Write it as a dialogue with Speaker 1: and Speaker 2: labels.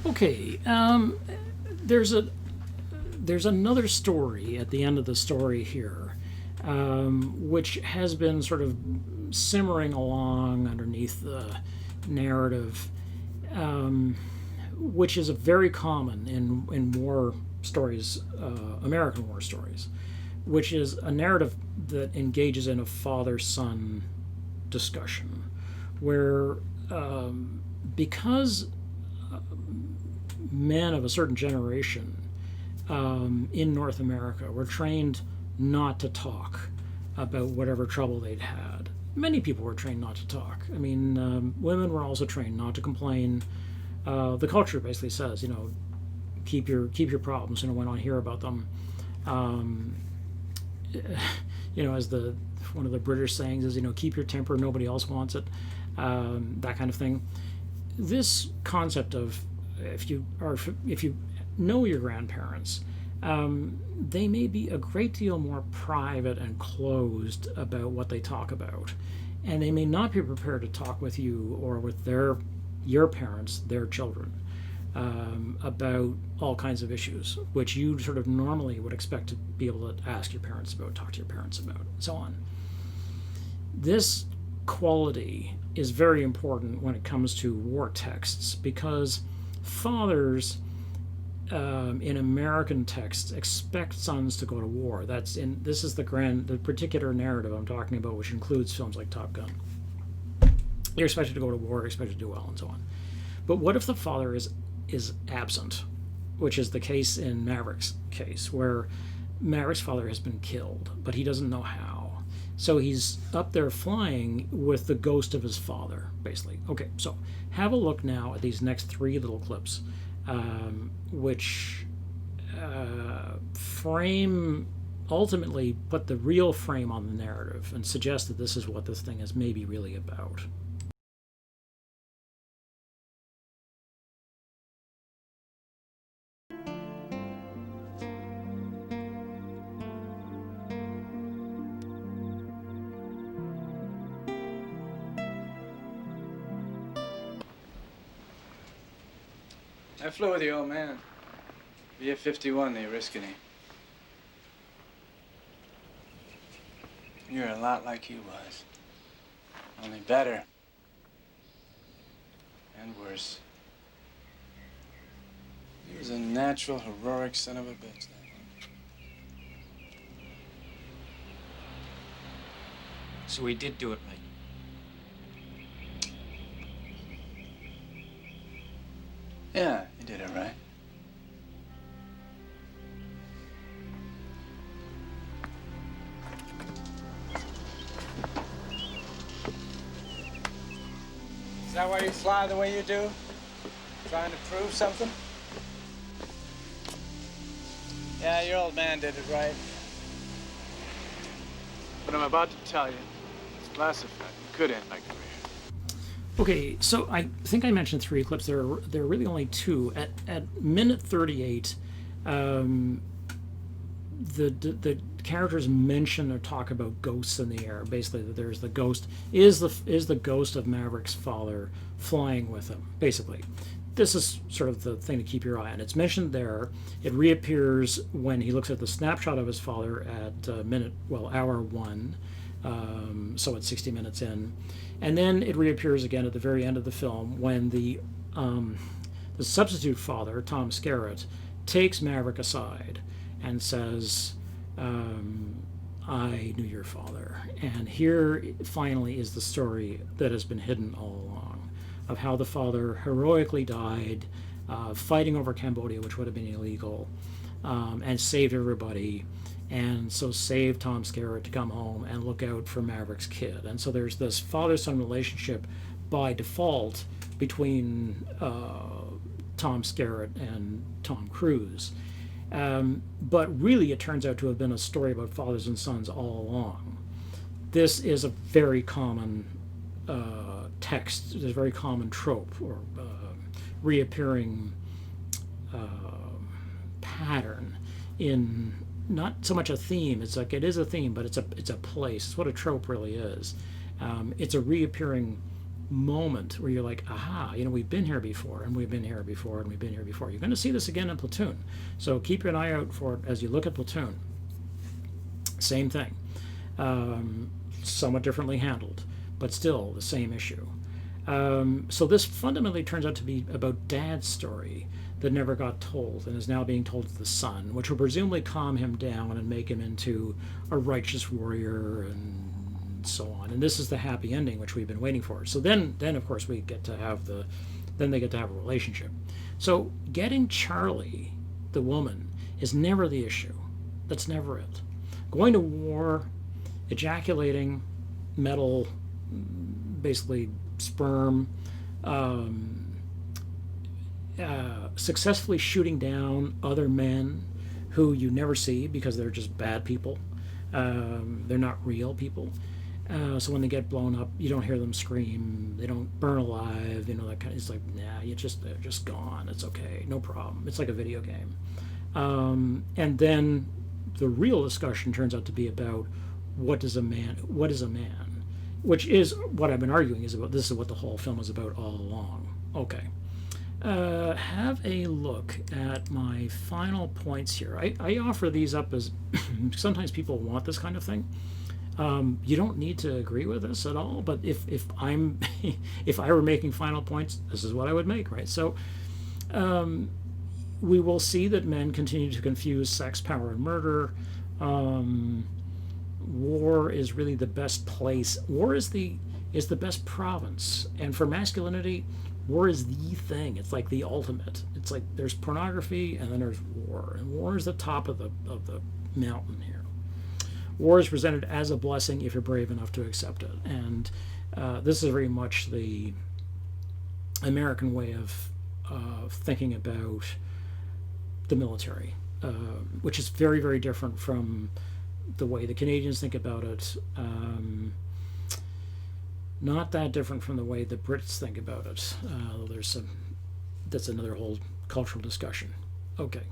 Speaker 1: Okay, there's a there's another story at the end of the story here, which has been sort of simmering along underneath the narrative, which is a very common in war stories, American war stories, which is a narrative that engages in a father-son discussion, where because men of a certain generation in North America were trained not to talk about whatever trouble they'd had. Many people were trained not to talk. I mean, women were also trained not to complain. The culture basically says, keep your problems, we don't hear about them. Um, as the one of the British sayings is, keep your temper, nobody else wants it. That kind of thing. This concept of if you know your grandparents, they may be a great deal more private and closed about what they talk about, and they may not be prepared to talk with you or with your parents, their children, about all kinds of issues, which you sort of normally would expect to be able to ask your parents about, talk to your parents about, and so on. This quality is very important when it comes to war texts because fathers in American texts expect sons to go to war. This is the particular narrative I'm talking about, which includes films like Top Gun. You're expected to go to war, you're expected to do well, and so on. But what if the father is absent, which is the case in Maverick's case, where Maverick's father has been killed, but he doesn't know how. So he's up there flying with the ghost of his father, basically. Okay, so have a look now at these next three little clips, which ultimately put the real frame on the narrative and suggest that this is what this thing is maybe really about.
Speaker 2: I flew with the old man. VF 51, the Oriskany. You're a lot like he was. Only better. And worse. He was a natural, heroic son of a bitch, that one.
Speaker 3: So he did do it right.
Speaker 2: Yeah, he did it right. Is that why you fly the way you do? Trying to prove something? Yeah, your old man did it right. But I'm about to tell you, it's classified. It could end my career.
Speaker 1: Okay, so I think I mentioned three clips. There are really only two. At minute 38, the characters mention or talk about ghosts in the air. Basically, that there's the ghost is the ghost of Maverick's father flying with him. Basically, this is sort of the thing to keep your eye on. It's mentioned there. It reappears when he looks at the snapshot of his father at hour one. So it's 60 minutes in, and then it reappears again at the very end of the film when the substitute father, Tom Skerritt, takes Maverick aside and says, I knew your father. And here finally is the story that has been hidden all along, of how the father heroically died fighting over Cambodia, which would have been illegal, and saved everybody, and so saved Tom Skerritt to come home and look out for Maverick's kid. And so there's this father-son relationship by default between Tom Skerritt and Tom Cruise. But really, it turns out to have been a story about fathers and sons all along. This is a very common text, it's a very common trope or reappearing pattern in not so much a theme. It's like it is a theme, but it's a place. It's what a trope really is. It's a reappearing moment where you're like, aha, we've been here before, and we've been here before, and we've been here before. You're going to see this again in Platoon. So keep an eye out for it as you look at Platoon. Same thing. Somewhat differently handled, but still the same issue. So this fundamentally turns out to be about Dad's story that never got told and is now being told to the son, which will presumably calm him down and make him into a righteous warrior and so on. And this is the happy ending which we've been waiting for. So then of course we get to have then they get to have a relationship. So getting Charlie, the woman, is never the issue. That's never it. Going to war, ejaculating metal, basically sperm, successfully shooting down other men who you never see because they're just bad people. They're not real people. So when they get blown up, you don't hear them scream. They don't burn alive. That kind of. It's like, nah, they're just gone. It's okay, no problem. It's like a video game. And then the real discussion turns out to be about what is a man, which is what I've been arguing is about. This is what the whole film is about all along. Okay. Have a look at my final points here. I offer these up as sometimes people want this kind of thing. You don't need to agree with this at all, but if I were making final points, this is what I would make, right? So we will see that men continue to confuse sex, power, and murder. War is really the best place. War is the best province, and for masculinity, war is the thing. It's like the ultimate. It's like there's pornography and then there's war, and war is the top of the mountain here. War is presented as a blessing if you're brave enough to accept it, and this is very much the American way of thinking about the military, which is very, very different from the way the Canadians think about it. Not that different from the way the Brits think about it. That's another whole cultural discussion. Okay.